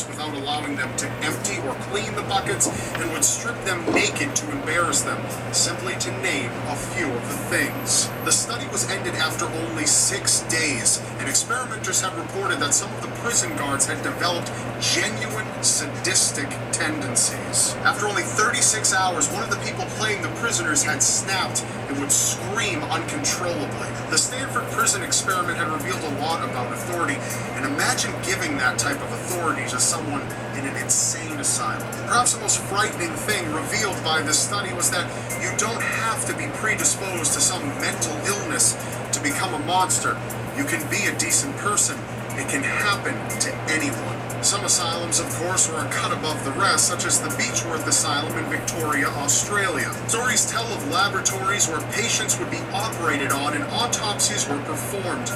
without allowing them to empty or clean the buckets, and would strip them naked to embarrass them, simply to name a few of the things. The study was ended after only 6 days, and experimenters had reported that some of the prison guards had developed genuine sadistic tendencies. After only 36 hours, one of the people playing the prisoners had snapped and would scream uncontrollably. The Stanford prison experiment had revealed a lot about authority, and imagine giving that type of authority to someone in an insane asylum. Perhaps the most frightening thing revealed by this study was that you don't have to be predisposed to some mental illness to become a monster. You can be a decent person. It can happen to anyone. Some asylums, of course, were a cut above the rest, such as the Beechworth Asylum in Victoria, Australia. Stories tell of laboratories where patients would be operated on and autopsies were performed.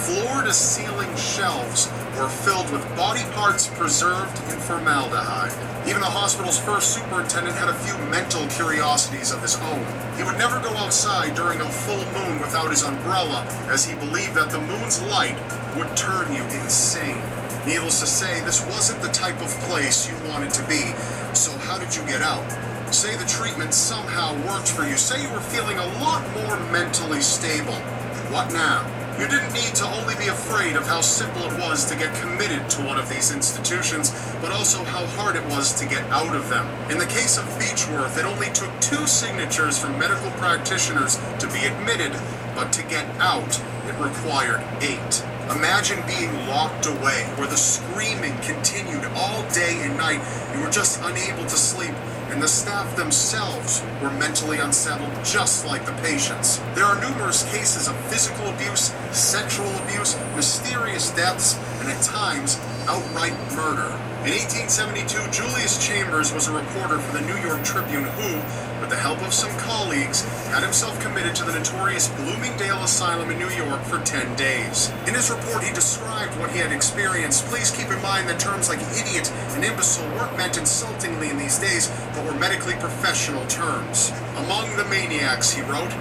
Floor-to-ceiling shelves were filled with body parts preserved in formaldehyde. Even the hospital's first superintendent had a few mental curiosities of his own. He would never go outside during a full moon without his umbrella, as he believed that the moon's light would turn you insane. Needless to say, this wasn't the type of place you wanted to be, so how did you get out? Say the treatment somehow worked for you. Say you were feeling a lot more mentally stable. What now? You didn't need to only be afraid of how simple it was to get committed to one of these institutions, but also how hard it was to get out of them. In the case of Beechworth, it only took 2 signatures from medical practitioners to be admitted, but to get out, it required 8. Imagine being locked away, where the screaming continued all day and night. You were just unable to sleep, and the staff themselves were mentally unsettled, just like the patients. There are numerous cases of physical abuse, sexual abuse, mysterious deaths, and at times, outright murder. In 1872, Julius Chambers was a reporter for the New York Tribune who, with the help of some colleagues, had himself committed to the notorious Bloomingdale Asylum in New York for 10 days. In his report, he described what he had experienced. Please keep in mind that terms like idiot and imbecile weren't meant insultingly in these days, but were medically professional terms. Among the maniacs, he wrote,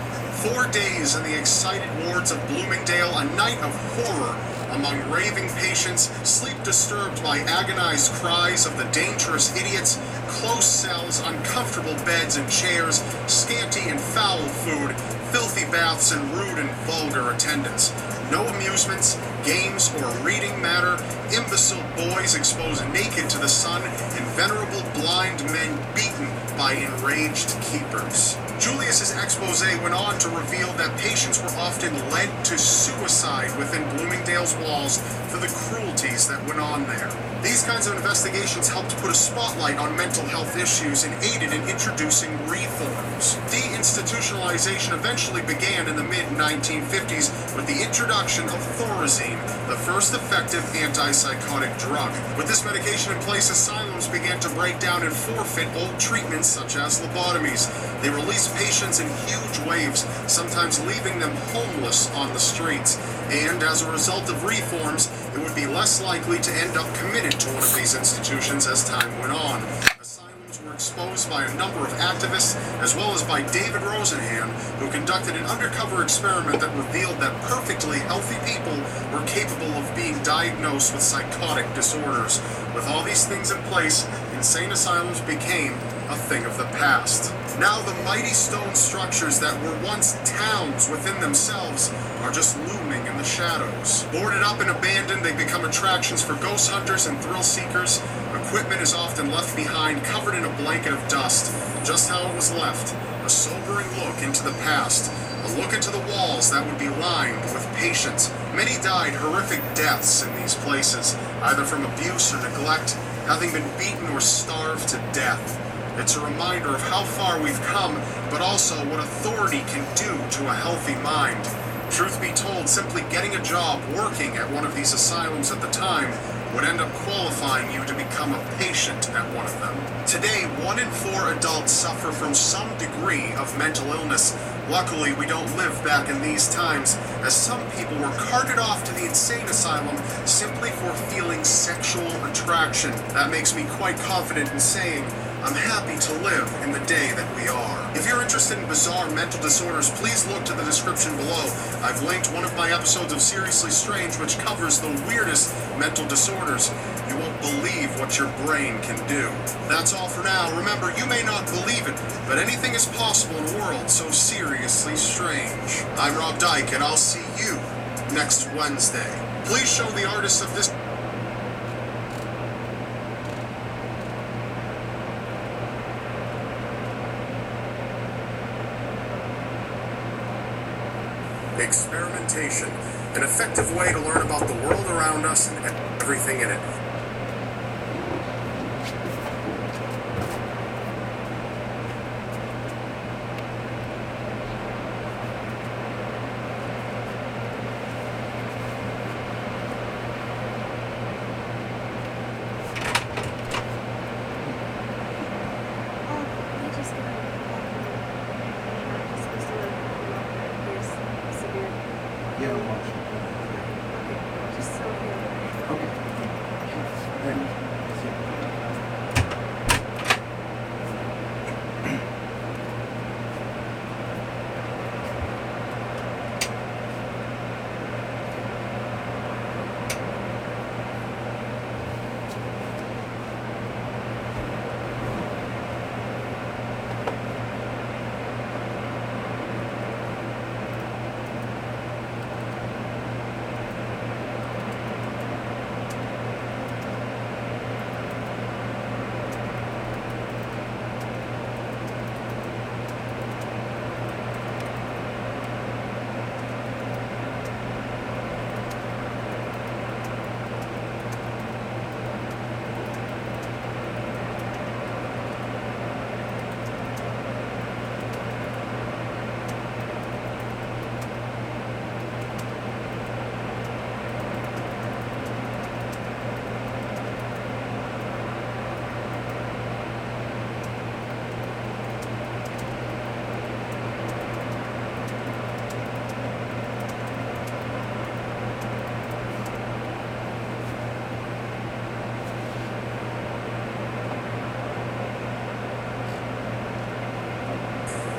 4 days in the excited wards of Bloomingdale, a night of horror among raving patients, sleep disturbed by agonized cries of the dangerous idiots, close cells, uncomfortable beds and chairs, scanty and foul food, filthy baths, and rude and vulgar attendants. No amusements, games, or reading matter, imbecile boys exposed naked to the sun, and venerable blind men beaten by enraged keepers. Julius's expose went on to reveal that patients were often led to suicide within Bloomingdale's walls for the cruelties that went on there. These kinds of investigations helped put a spotlight on mental health issues and aided in introducing reforms. Deinstitutionalization eventually began in the mid-1950s with the introduction of Thorazine, the first effective antipsychotic drug. With this medication in place, asylums began to break down and forfeit old treatments such as lobotomies. They released patients in huge waves, sometimes leaving them homeless on the streets. And as a result of reforms, it would be less likely to end up committed to one of these institutions as time went on. Asylums were exposed by a number of activists, as well as by David Rosenhan, who conducted an undercover experiment that revealed that perfectly healthy people were capable of being diagnosed with psychotic disorders. With all these things in place, insane asylums became a thing of the past. Now the mighty stone structures that were once towns within themselves are just looming in the shadows. Boarded up and abandoned, they become attractions for ghost hunters and thrill seekers. Equipment is often left behind, covered in a blanket of dust, just how it was left. A sobering look into the past. A look into the walls that would be lined with patients. Many died horrific deaths in these places, either from abuse or neglect, having been beaten or starved to death. It's a reminder of how far we've come, but also what authority can do to a healthy mind. Truth be told, simply getting a job working at one of these asylums at the time would end up qualifying you to become a patient at one of them. Today, 1 in 4 adults suffer from some degree of mental illness. Luckily, we don't live back in these times, as some people were carted off to the insane asylum simply for feeling sexual attraction. That makes me quite confident in saying, I'm happy to live in the day that we are. If you're interested in bizarre mental disorders, please look to the description below. I've linked one of my episodes of Seriously Strange, which covers the weirdest mental disorders. You won't believe what your brain can do. That's all for now. Remember, you may not believe it, but anything is possible in a world so seriously strange. I'm Rob Dyke, and I'll see you next Wednesday. Please show the artists of this experimentation, an effective way to learn about the world around us and everything in it. Yeah, I'm watching. Okay, just so here. Okay. Then,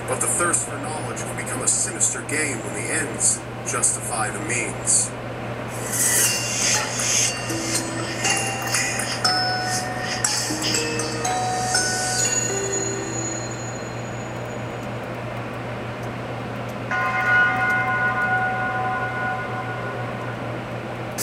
but the thirst for knowledge can become a sinister game when the ends justify the means.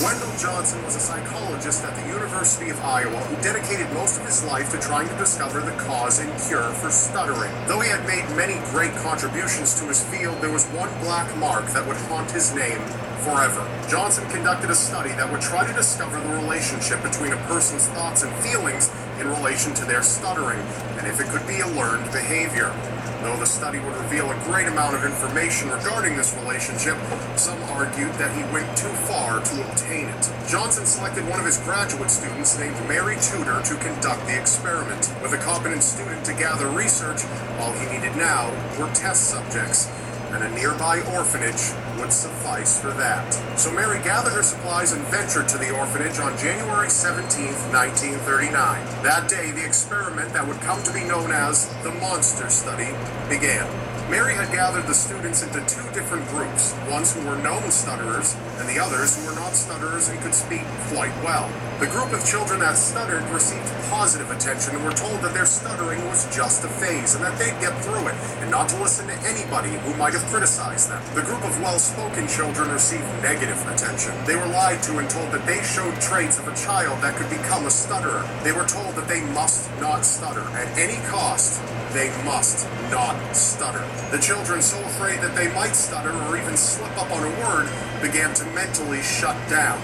Wendell Johnson was a psychologist at the University of Iowa who dedicated most of his life to trying to discover the cause and cure for stuttering. Though he had made many great contributions to his field, there was one black mark that would haunt his name forever. Johnson conducted a study that would try to discover the relationship between a person's thoughts and feelings in relation to their stuttering, and if it could be a learned behavior. Though the study would reveal a great amount of information regarding this relationship, some argued that he went too far to obtain it. Johnson selected one of his graduate students named Mary Tudor to conduct the experiment. With a competent student to gather research, all he needed now were test subjects, and a nearby orphanage would suffice for that. So Mary gathered her supplies and ventured to the orphanage on January 17, 1939. That day, the experiment that would come to be known as the Monster Study began. Mary had gathered the students into two different groups, ones who were known stutterers and the others who were not stutterers and could speak quite well. The group of children that stuttered received positive attention and were told that their stuttering was just a phase and that they'd get through it and not to listen to anybody who might have criticized them. The group of well-spoken children received negative attention. They were lied to and told that they showed traits of a child that could become a stutterer. They were told that they must not stutter at any cost. They must not stutter. The children, so afraid that they might stutter or even slip up on a word, began to mentally shut down.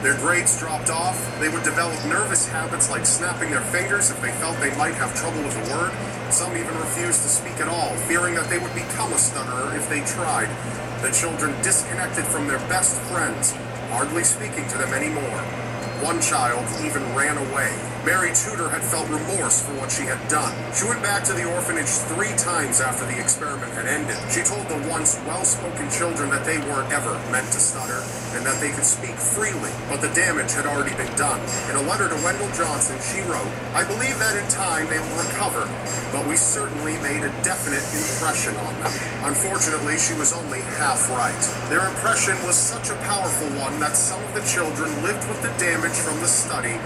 Their grades dropped off. They would develop nervous habits like snapping their fingers if they felt they might have trouble with a word. Some even refused to speak at all, fearing that they would become a stutterer if they tried. The children disconnected from their best friends, hardly speaking to them anymore. One child even ran away. Mary Tudor had felt remorse for what she had done. She went back to the orphanage 3 times after the experiment had ended. She told the once well-spoken children that they weren't ever meant to stutter, and that they could speak freely, but the damage had already been done. In a letter to Wendell Johnson, she wrote, "I believe that in time they will recover, but we certainly made a definite impression on them." Unfortunately, she was only half right. Their impression was such a powerful one that some of the children lived with the damage from the study